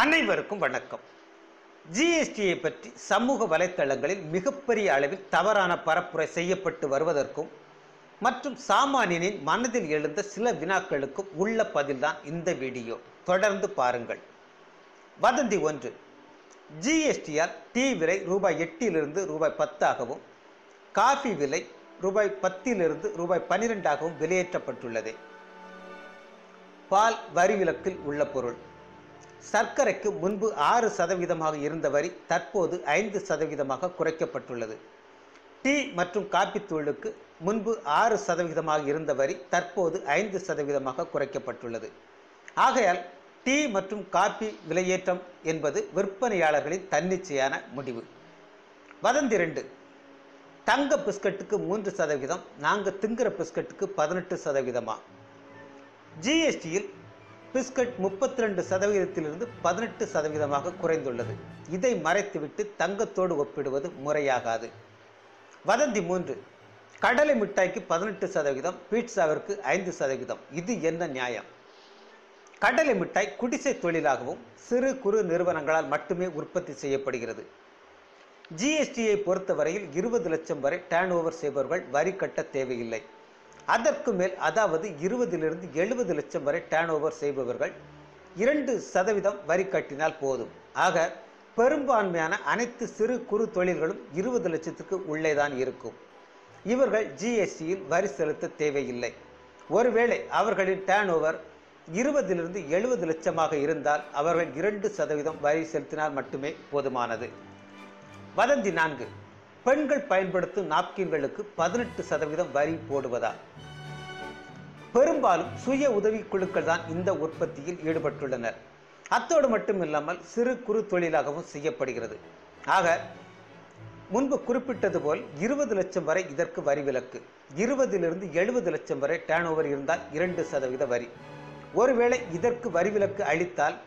அனைவருக்கும் வணக்கம். ஜிஎஸ்டியை பற்றி சமூக வலைத்தளங்களில் மிகப்பெரிய அளவில் தவறான பரப்புரை செய்யப்பட்டு வருவதற்கும் மற்றும் சாமானியனின் மனதில் எழுந்த சில வினாக்களுக்கும் உள்ள பதில்தான் இந்த வீடியோ. தொடர்ந்து பாருங்கள். வதந்தி 1. ஜிஎஸ்டியால் டீ விலை ரூபாய் 8 ரூபாய் 10 காஃபி விலை ரூபாய் 10 ரூபாய் 12 விலையேற்றப்பட்டுள்ளது. பால் வரி விலக்கில் உள்ள பொருள். சர்க்கரைக்கு முன்பு 6% இருந்த வரி தற்போது 5% குறைக்கப்பட்டுள்ளது. டீ மற்றும் காப்பி தூளுக்கு முன்பு 6% இருந்த வரி தற்போது 5% குறைக்கப்பட்டுள்ளது. ஆகையால் டீ மற்றும் காப்பி விலையேற்றம் என்பது விற்பனையாளர்களின் தன்னிச்சையான முடிவு. வதந்தி 2. தங்க பிஸ்கட்டுக்கு 3%, நாங்கள் திங்கிற பிஸ்கட்டுக்கு 18%. ஜிஎஸ்டியில் பிஸ்கட் 32% 18% குறைந்துள்ளது. இதை மறைத்துவிட்டு தங்கத்தோடு ஒப்பிடுவது முறையாகாது. வதந்தி 3. கடலை மிட்டாய்க்கு 18%, பீட்சாவிற்கு 5%. இது என்ன நியாயம்? கடலை மிட்டாய் குடிசை தொழிலாகவும் சிறு குறு நிறுவனங்களால் மட்டுமே உற்பத்தி செய்யப்படுகிறது. ஜிஎஸ்டியை பொறுத்தவரையில் 20 லட்சம் வரை டர்ன் ஓவர் செய்பவர்கள் வரி கட்ட தேவையில்லை. அதற்கு மேல், அதாவது 20 70 லட்சம் வரை டர்ன் ஓவர் செய்பவர்கள் 2% வரி கட்டினால் போதும். ஆக பெரும்பான்மையான அனைத்து சிறு குறு தொழில்களும் 20 லட்சத்துக்கு உள்ளேதான் இருக்கும். இவர்கள் ஜிஎஸ்டியில் வரி செலுத்த தேவையில்லை. ஒருவேளை அவர்களின் டர்ன் ஓவர் 20 70 லட்சமாக இருந்தால் அவர்கள் 2% வரி செலுத்தினால் மட்டுமே போதுமானது. வதந்தி 4. பெண்கள் பயன்படுத்தும் நாப்கின்களுக்கு 18% வரி போடுவதா? பெரும்பாலும் சுய உதவி குழுக்கள் தான் இந்த உற்பத்தியில் ஈடுபட்டுள்ளனர். அத்தோடு மட்டுமில்லாமல் சிறு குறு தொழிலாகவும் செய்யப்படுகிறது. ஆக முன்பு குறிப்பிட்டது போல் 20 லட்சம் வரை இதற்கு வரி விலக்கு. 20 70 லட்சம் வரை டர்ன் ஓவர் இருந்தால் 2% வரி. ஒருவேளை இதற்கு வரி விலக்கு அளித்தால்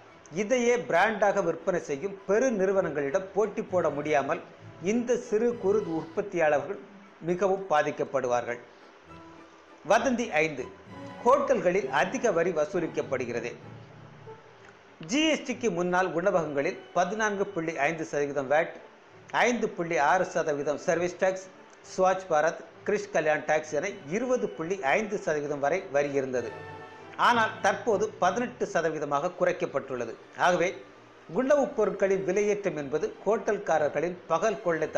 இதையே பிராண்டாக விற்பனை செய்யும் பெரு நிறுவனங்களிடம் போட்டி போட முடியாமல் இந்த சிறு குறு உற்பத்தியாளர்கள் மிகவும் பாதிக்கப்படுவார்கள். வதந்தி 5. ஹோட்டல்களில் அதிக வரி வசூலிக்கப்படுகிறது. ஜிஎஸ்டிக்கு முன்னால் உணவகங்களில் 14.5% VAT, 5.6% service tax, Swachh Bharat, Krishi Kalyan tax என 20.5% வரை வரி இருந்தது. ஆனால் தற்போது 18% குறைக்கப்பட்டுள்ளது. ஆகவே உணவுப் பொருட்களின் விலையேற்றம் என்பது ஹோட்டல்காரர்களின் பகல் கொள்ளை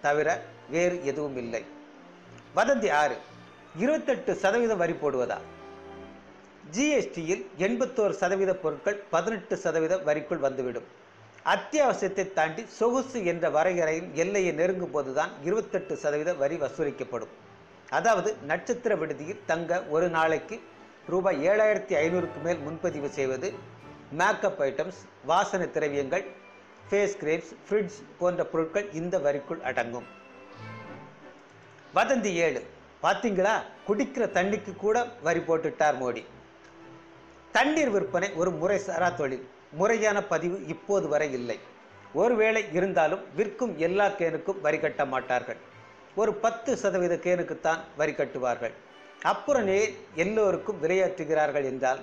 தவிர வேறு எதுவும் இல்லை. வதந்தி 6. 28% வரி போடுவதா? ஜிஎஸ்டியில் 81% பொருட்கள் 18% வரிக்குள் வந்துவிடும். அத்தியாவசியத்தை தாண்டி சொகுசு என்ற வரையறையின் எல்லையை நெருங்கும் போதுதான் 28% வரி வசூலிக்கப்படும். அதாவது நட்சத்திர விடுதியில் தங்க ஒரு நாளைக்கு ரூபாய் 7500க்கு மேல் முன்பதிவு செய்வது, மேக்கப் ஐட்டம்ஸ், வாசனை திரவியங்கள், ஃபேஸ் கிரீம்ஸ், ஃப்ரிட்ஜ் போன்ற பொருட்கள் இந்த வரிக்குள் அடங்கும். வதந்தி 7. பார்த்தீங்களா, குடிக்கிற தண்ணிக்கு கூட வரி போட்டுட்டார் மோடி. தண்ணீர் விற்பனை ஒரு முறைசாரா தொழில். முறையான பதிவு இப்போது வரை இல்லை. ஒருவேளை இருந்தாலும் விற்கும் எல்லா கேனுக்கும் வரி கட்ட மாட்டார்கள். ஒரு 10% கேனுக்குத்தான் வரி கட்டுவார்கள். அப்புறமே எல்லோருக்கும் விலையேற்றுகிறார்கள் என்றால்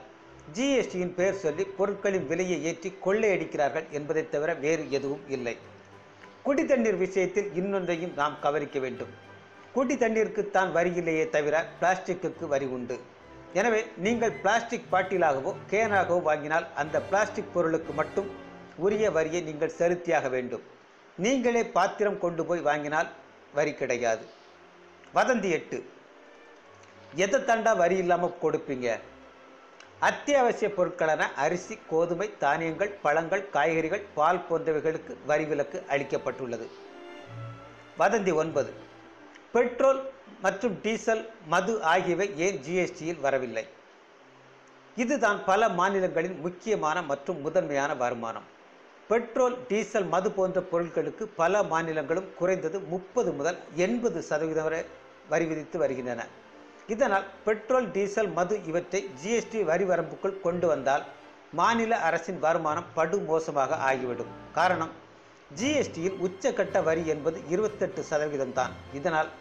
ஜிஎஸ்டியின் பெயர் சொல்லி பொருட்களின் விலையை ஏற்றி கொள்ளையடிக்கிறார்கள் என்பதை தவிர வேறு எதுவும் இல்லை. குடி தண்ணீர் விஷயத்தில் இன்னொன்றையும் நாம் கவனிக்க வேண்டும். குடி தண்ணீருக்குத்தான் வரி இல்லையே தவிர பிளாஸ்டிக்கு வரி உண்டு. எனவே நீங்கள் பிளாஸ்டிக் பாட்டிலாகவோ கேனாகவோ வாங்கினால் அந்த பிளாஸ்டிக் பொருளுக்கு மட்டும் உரிய வரியை நீங்கள் செலுத்தியாக வேண்டும். நீங்களே பாத்திரம் கொண்டு போய் வாங்கினால் வரி கிடையாது. வதந்தி 8. எதை தாண்டா வரி இல்லாமல் கொடுப்பீங்க? அத்தியாவசிய பொருட்களான அரிசி, கோதுமை, தானியங்கள், பழங்கள், காய்கறிகள், பால் போன்றவைகளுக்கு வரி விலக்கு அளிக்கப்பட்டுள்ளது. வதந்தி 9. பெட்ரோல் மற்றும் டீசல், மது ஆகியவை ஏன் ஜிஎஸ்டியில் வரவில்லை? இதுதான் பல மாநிலங்களின் முக்கியமான மற்றும் முதன்மையான வருமானம். பெட்ரோல், டீசல், மது போன்ற பொருட்களுக்கு பல மாநிலங்களும் குறைந்தது 30 முதல் 80% வரை வரி விதித்து வருகின்றன. இதனால் பெட்ரோல், டீசல், மது இவற்றை ஜிஎஸ்டி வரி வரம்புக்குள் கொண்டு வந்தால் மாநில அரசின் வருமானம் படு மோசமாக ஆகிவிடும். காரணம், ஜிஎஸ்டியில் உச்சக்கட்ட வரி என்பது 28% தான். இதனால்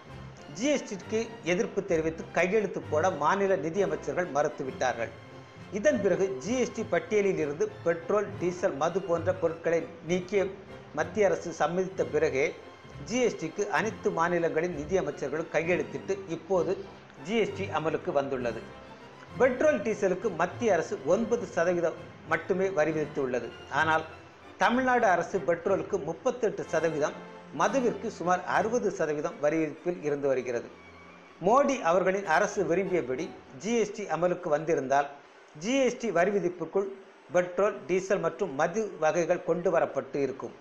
ஜிஎஸ்டிக்கு எதிர்ப்பு தெரிவித்து கையெழுத்து போட மாநில நிதியமைச்சர்கள் மறுத்துவிட்டார்கள். இதன் பிறகு ஜிஎஸ்டி பட்டியலில் இருந்து பெட்ரோல், டீசல், மது போன்ற பொருட்களை நீக்கிய மத்திய அரசு சம்மதித்த பிறகே ஜிஎஸ்டிக்கு அனைத்து மாநிலங்களின் நிதியமைச்சர்களும் கையெழுத்திட்டு இப்போது ஜிஎஸ்டி அமலுக்கு வந்துள்ளது. பெட்ரோல், டீசலுக்கு மத்திய அரசு 9% மட்டுமே வரி விதித்துள்ளது. ஆனால் தமிழ்நாடு அரசு பெட்ரோலுக்கு 38%, மதுவிற்கு சுமார் 60% வரி விதிப்பில் இருந்து வருகிறது. மோடி அவர்களின் அரசு விரும்பியபடி ஜிஎஸ்டி அமலுக்கு வந்திருந்தால் ஜிஎஸ்டி வரி விதிப்புக்குள் பெட்ரோல், டீசல் மற்றும் மது வகைகள் கொண்டு வரப்பட்டு இருக்கும்.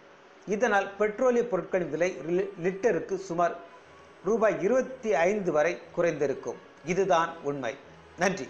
இதனால் பெட்ரோலிய பொருட்களின் விலை லிட்டருக்கு சுமார் ரூபாய் 25 வரை குறைந்திருக்கும். இதுதான் உண்மை. நன்றி.